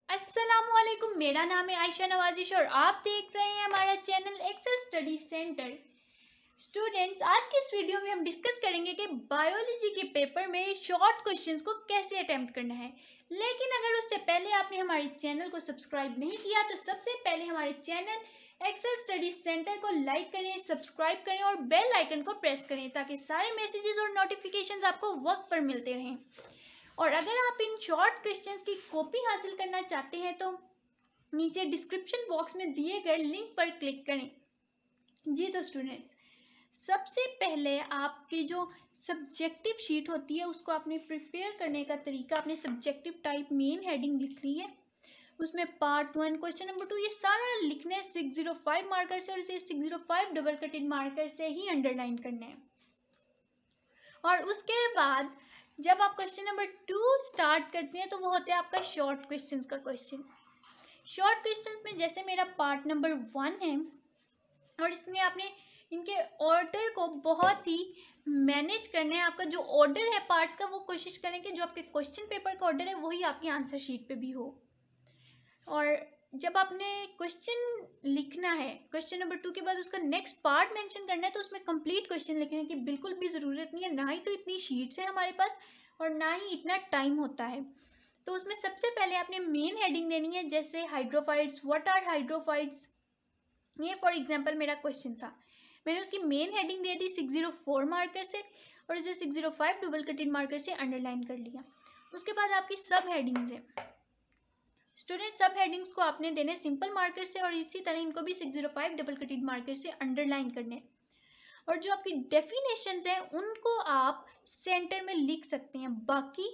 अस्सलामुअलैकुम। मेरा नाम है आयशा नवाजिश और आप देख रहे हैं हमारा channel Excel Study Centre. Students, आज के इस वीडियो में हम डिस्कस करेंगे कि बायोलॉजी के पेपर में शॉर्ट क्वेश्चंस को कैसे अटेम्प्ट करना है। लेकिन अगर उससे पहले आपने हमारे चैनल को सब्सक्राइब नहीं किया तो सबसे पहले हमारे चैनल एक्सेल स्टडी सेंटर को लाइक करें, सब्सक्राइब करें और बेल आइकन को प्रेस करें ताकि सारे मैसेजेस और नोटिफिकेशंस आपको वक्त पर मिलते रहें। और अगर आप इन शॉर्ट क्वेश्चंस की कॉपी हासिल करना चाहते हैं तो नीचे डिस्क्रिप्शन बॉक्स में दिए गए लिंक पर क्लिक करें। जी तो स्टूडेंट्स, सबसे पहले आपकी जो सब्जेक्टिव शीट होती है उसको आपने प्रिपेयर करने का तरीका, आपने सब्जेक्टिव टाइप मेन हेडिंग लिख ली है, उसमें पार्ट 1 क्वेश्चन नंबर 2 ये सारा लिखना है 605 मार्कर से और इसे 605 डबल कटेड मार्कर से ही अंडरलाइन करना है। और उसके बाद जब आप क्वेश्चन नंबर 2 स्टार्ट करते हैं तो वो होते हैं आपका शॉर्ट क्वेश्चन का क्वेश्चन। शॉर्ट क्वेश्चन में जैसे मेरा पार्ट नंबर 1 है और इसमें आपने इनके ऑर्डर को बहुत ही मैनेज करना है। आपका जो ऑर्डर है पार्ट्स का वो कोशिश करें कि जो आपके क्वेश्चन पेपर का ऑर्डर है वही आपकी आंसर शीट पे भी हो। और जब आपने क्वेश्चन लिखना है क्वेश्चन नंबर 2 के बाद उसका नेक्स्ट पार्ट मेंशन करना है तो उसमें कंप्लीट क्वेश्चन लिखने की बिल्कुल भी ज़रूरत नहीं है। ना ही तो इतनी शीट्स है हमारे पास और ना ही इतना टाइम होता है। तो उसमें सबसे पहले आपने मेन हेडिंग देनी है, जैसे हाइड्रोफाइट्स, व्हाट आर हाइड्रोफाइट्स। ये फॉर एग्जांपल मेरा क्वेश्चन था, मैंने उसकी मेन हेडिंग दे दी 604 मार्कर से और इसे 605 डबल कटेड मार्कर से अंडरलाइन कर लिया। उसके बाद आपकी सब हेडिंग्स है। स्टूडेंट, सब हेडिंग्स को आपने देने सिंपल मार्कर से और इसी तरह इनको भी 605 डबल कटेड मार्कर से अंडरलाइन करने। और जो आपकी डेफिनेशंस हैं उनको आप सेंटर में लिख सकते हैं, बाकी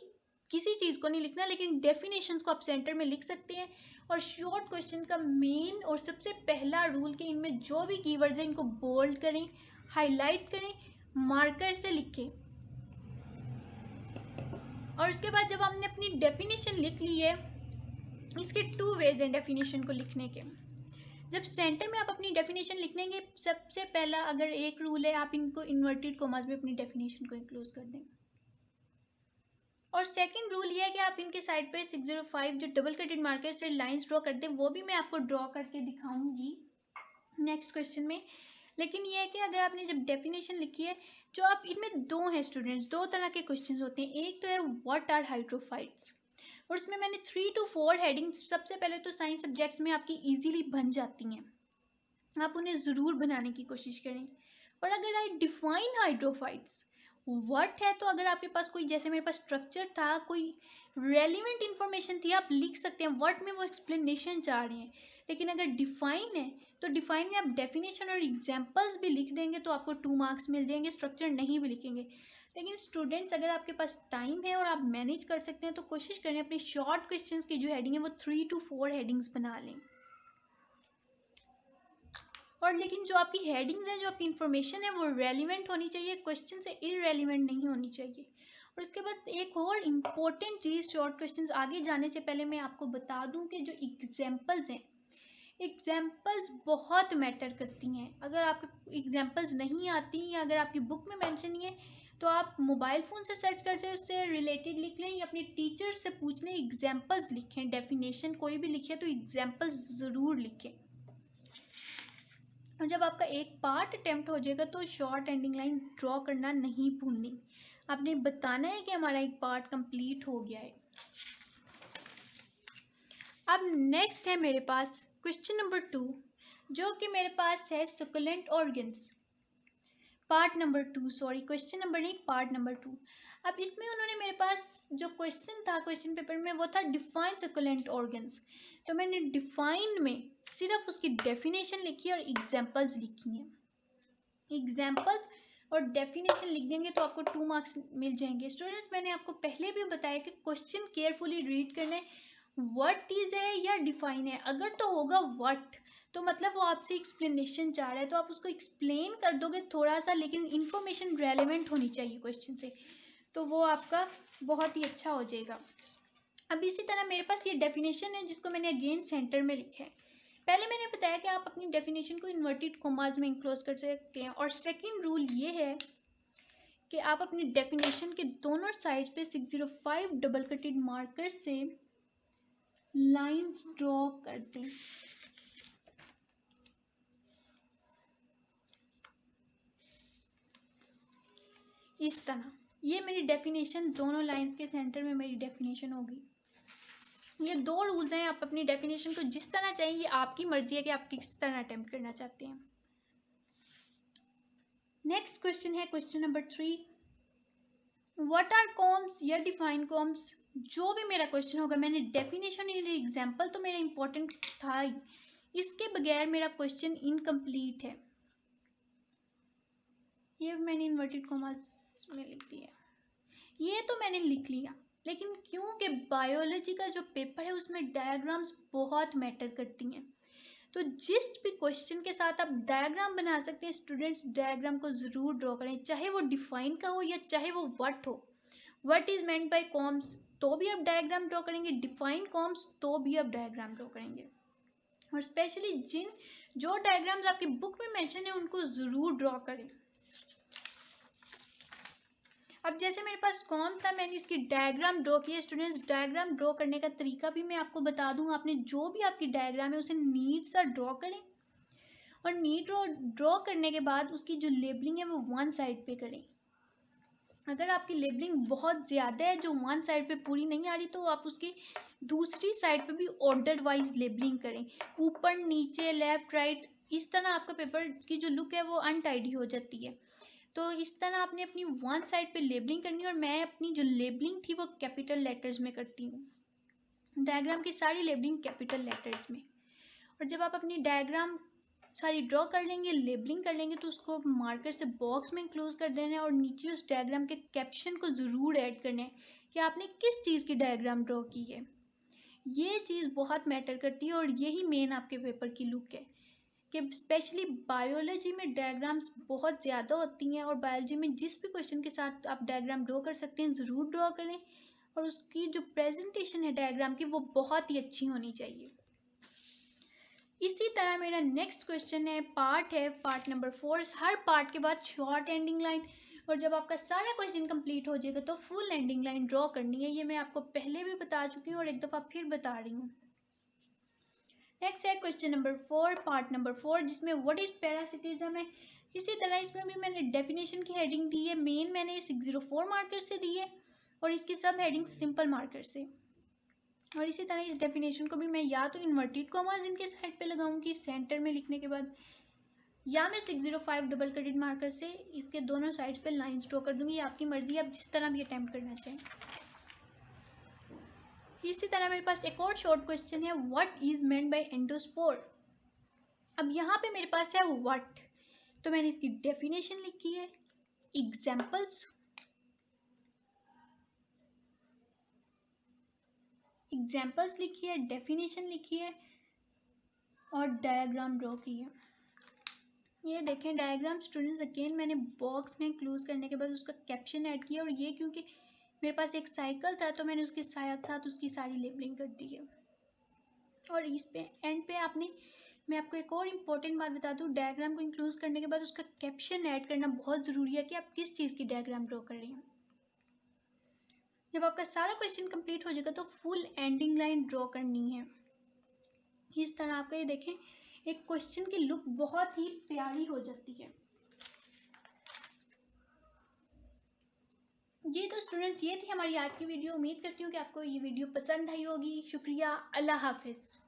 किसी चीज़ को नहीं लिखना, लेकिन डेफिनेशंस को आप सेंटर में लिख सकते हैं। और शॉर्ट क्वेश्चन का मेन और सबसे पहला रूल कि इनमें जो भी कीवर्ड्स हैं इनको बोल्ड करें, हाईलाइट करें, मार्कर से लिखें। और उसके बाद जब हमने अपनी डेफिनेशन लिख ली है, इसके 2 वेज हैं डेफिनेशन को लिखने के। जब सेंटर में आप अपनी डेफिनेशन लिखेंगे, सबसे पहला अगर एक रूल है, आप इनको इन्वर्टेड कॉमास में अपनी डेफिनेशन को इंक्लूड कर दें। और सेकंड रूल ये है कि आप इनके साइड पे 605 जो डबल कटेड मार्कर से लाइंस ड्रॉ करते हैं वो भी मैं आपको ड्रॉ करके दिखाऊंगी नेक्स्ट क्वेश्चन में। लेकिन ये है कि अगर आपने जब डेफिनेशन लिखी है, जो आप इनमें दो हैं स्टूडेंट्स, दो तरह के क्वेश्चन होते हैं। एक तो है व्हाट आर हाइड्रोफाइट्स और उसमें मैंने 3 to 4 हेडिंग्स, सबसे पहले तो साइंस सब्जेक्ट्स में आपकी ईजिली बन जाती हैं, आप उन्हें ज़रूर बनाने की कोशिश करें। और अगर आई डिफाइन हाइड्रोफाइट्स व्हाट है, तो अगर आपके पास कोई, जैसे मेरे पास स्ट्रक्चर था, कोई रेलिवेंट इन्फॉर्मेशन थी, आप लिख सकते हैं व्हाट में वो एक्सप्लेनेशन चाह रहे हैं। लेकिन अगर डिफाइन है तो डिफाइन में आप डेफिनेशन और एग्जाम्पल्स भी लिख देंगे तो आपको 2 मार्क्स मिल जाएंगे, स्ट्रक्चर नहीं भी लिखेंगे। लेकिन स्टूडेंट्स, अगर आपके पास टाइम है और आप मैनेज कर सकते हैं तो कोशिश करें अपने शॉर्ट क्वेश्चंस की जो हेडिंग है वो 3 to 4 हेडिंग्स बना लें। और लेकिन जो आपकी हेडिंग्स हैं, जो आपकी इन्फॉर्मेशन है वो रेलिवेंट होनी चाहिए, क्वेश्चन से इररेलिवेंट नहीं होनी चाहिए। और उसके बाद एक और इम्पोर्टेंट चीज़, शॉर्ट क्वेश्चंस आगे जाने से पहले मैं आपको बता दूं कि जो एग्जाम्पल्स हैं, एग्जाम्पल्स बहुत मैटर करती हैं। अगर आपको एग्जाम्पल्स नहीं आती या अगर आपकी बुक में मेंशन नहीं है तो आप मोबाइल फ़ोन से सर्च करके उससे रिलेटेड लिख लें या अपने टीचर से पूछ लें, एग्जाम्पल्स लिखें। डेफिनेशन कोई भी लिखे तो एग्जाम्पल्स ज़रूर लिखें। और जब आपका एक पार्ट अटेम्प्ट हो जाएगा तो शॉर्ट एंडिंग लाइन ड्रॉ करना नहीं भूलनी, आपने बताना है कि हमारा एक पार्ट कंप्लीट हो गया है। अब नेक्स्ट है मेरे पास क्वेश्चन नंबर 2, जो कि मेरे पास है succulent organs, part number 2, sorry question number नहीं, पार्ट नंबर 2। अब इसमें उन्होंने मेरे पास जो क्वेश्चन था क्वेश्चन पेपर में वो था डिफाइन सुकुलेंट ऑर्गन्स। तो मैंने डिफाइन में सिर्फ उसकी डेफिनेशन लिखी और एग्जाम्पल्स लिखी हैं। एग्जाम्पल्स और डेफिनेशन लिख देंगे तो आपको 2 मार्क्स मिल जाएंगे। स्टूडेंट्स, मैंने आपको पहले भी बताया कि क्वेश्चन केयरफुली रीड करना है। व्हाट चीज़ है या डिफाइन है, अगर तो होगा व्हाट तो मतलब वो आपसे एक्सप्लेनेशन चाह रहा है तो आप उसको एक्सप्लेन कर दोगे थोड़ा सा, लेकिन इन्फॉर्मेशन रेलिवेंट होनी चाहिए क्वेश्चन से, तो वो आपका बहुत ही अच्छा हो जाएगा। अब इसी तरह मेरे पास ये डेफिनेशन है जिसको मैंने अगेन सेंटर में लिखा है। पहले मैंने बताया कि आप अपनी डेफिनेशन को इन्वर्टेड कॉमास में इंक्लोज कर सकते हैं। और सेकंड रूल ये है कि आप अपनी डेफिनेशन के दोनों साइड पे 605 डबल कटेड मार्कर से लाइंस ड्रॉ कर दें। इस तरह, ये मेरी डेफिनेशन, दोनों लाइंस के सेंटर में मेरी डेफिनेशन होगी। ये दो रूल्स हैं, आप अपनी डेफिनेशन को जिस तरह चाहिए, ये आपकी मर्जी है कि आप किस तरह अटेम्प्ट करना चाहते हैं। नेक्स्ट क्वेश्चन है question number 3, what are comms या डिफाइन कॉम्स। जो भी मेरा क्वेश्चन होगा, मैंने डेफिनेशन और एग्जाम्पल तो मेरा इंपॉर्टेंट था ही, इसके बगैर मेरा क्वेश्चन इनकम्प्लीट है। ये मैंने इन्वर्टेड कॉमास में लिख दिया, ये तो मैंने लिख लिया, लेकिन क्योंकि बायोलॉजी का जो पेपर है उसमें डायग्राम्स बहुत मैटर करती हैं, तो जिस भी क्वेश्चन के साथ आप डायग्राम बना सकते हैं, स्टूडेंट्स डायग्राम को ज़रूर ड्रॉ करें, चाहे वो डिफाइन का हो या चाहे वो व्हाट हो। What is meant by comms तो भी आप डायग्राम ड्रॉ करेंगे, डिफाइन कॉम्स तो भी आप डायग्राम ड्रॉ करेंगे, और स्पेशली जो डायग्राम्स आपकी बुक में मेंशन है उनको ज़रूर ड्रॉ करें। अब जैसे मेरे पास कॉम था, मैंने इसकी डायग्राम ड्रॉ किया। स्टूडेंट्स, डायग्राम ड्रॉ करने का तरीका भी मैं आपको बता दूं। आपने जो भी आपकी डायग्राम है उसे नीट सा ड्रॉ करें, और नीट ड्रॉ करने के बाद उसकी जो लेबलिंग है वो वन साइड पे करें। अगर आपकी लेबलिंग बहुत ज़्यादा है, जो वन साइड पे पूरी नहीं आ रही, तो आप उसकी दूसरी साइड पे भी ऑर्डर वाइज लेबलिंग करें, ऊपर नीचे लेफ्ट राइट। इस तरह आपका पेपर की जो लुक है वो अनटाइडी हो जाती है। तो इस तरह आपने अपनी वन साइड पे लेबलिंग करनी है, और मैं अपनी जो लेबलिंग थी वो कैपिटल लेटर्स में करती हूँ। डायग्राम की सारी लेबलिंग कैपिटल लेटर्स में। और जब आप अपनी डायग्राम सारी ड्रॉ कर लेंगे, लेबलिंग कर लेंगे, तो उसको मार्कर से बॉक्स में क्लोज कर देना है, और नीचे उस डायग्राम के कैप्शन को ज़रूर ऐड करना है कि आपने किस चीज़ की डायग्राम ड्रॉ की है। ये चीज़ बहुत मैटर करती है, और यही मेन आपके पेपर की लुक है कि स्पेशली बायोलॉजी में डायग्राम्स बहुत ज़्यादा होती हैं, और बायोलॉजी में जिस भी क्वेश्चन के साथ आप डायग्राम ड्रॉ कर सकते हैं ज़रूर ड्रॉ करें, और उसकी जो प्रेजेंटेशन है डायग्राम की वो बहुत ही अच्छी होनी चाहिए। इसी तरह मेरा नेक्स्ट क्वेश्चन है पार्ट नंबर 4। हर पार्ट के बाद शॉर्ट एंडिंग लाइन, और जब आपका सारा क्वेश्चन कंप्लीट हो जाएगा तो फुल एंडिंग लाइन ड्रॉ करनी है। ये मैं आपको पहले भी बता चुकी हूँ और एक दफ़ा फिर बता रही हूँ। नेक्स्ट है क्वेश्चन नंबर 4, पार्ट नंबर 4, जिसमें व्हाट इज पैरासिटिज्म है। इसी तरह इसमें भी मैंने डेफिनेशन की हेडिंग दी है, मेन मैंने 604 मार्कर से दी है, और इसकी सब हेडिंग सिंपल मार्कर से। और इसी तरह इस डेफिनेशन को भी मैं या तो इन्वर्टेड कॉमास इनके साइड पे लगाऊंगी सेंटर में लिखने के बाद, या मैं 605 डबल कटेड मार्कर से इसके दोनों साइड्स पे लाइंस ड्रॉ कर दूंगी। आपकी मर्जी, आप जिस तरह भी अटैम्प्ट करना चाहें। इसी तरह मेरे पास एक और शॉर्ट क्वेश्चन है, what is meant by endospore. अब यहाँ पे मेरे पास है व्हाट, तो मैंने इसकी डेफिनेशन लिखी है, एग्जाम्पल्स लिखी है, डेफिनेशन लिखी है, और डायग्राम ड्रॉ की है। ये देखें डायग्राम स्टूडेंट्स, अगेन मैंने बॉक्स में क्लोज करने के बाद उसका कैप्शन ऐड किया, और ये क्योंकि मेरे पास एक साइकिल था तो मैंने उसके साथ साथ उसकी सारी लेबलिंग कर दी है। और इस पे एंड पे मैं आपको एक और इम्पोर्टेंट बात बता दूँ, डायग्राम को इंक्लूड करने के बाद उसका कैप्शन ऐड करना बहुत ज़रूरी है कि आप किस चीज़ की डायग्राम ड्रॉ कर रहे हैं। जब आपका सारा क्वेश्चन कंप्लीट हो जाएगा तो फुल एंडिंग लाइन ड्रॉ करनी है। इस तरह आपका ये देखें, एक क्वेश्चन की लुक बहुत ही प्यारी हो जाती है। ये तो स्टूडेंट्स, ये थी हमारी आज की वीडियो। उम्मीद करती हूँ कि आपको ये वीडियो पसंद आई होगी। शुक्रिया, अल्लाह हाफिज़।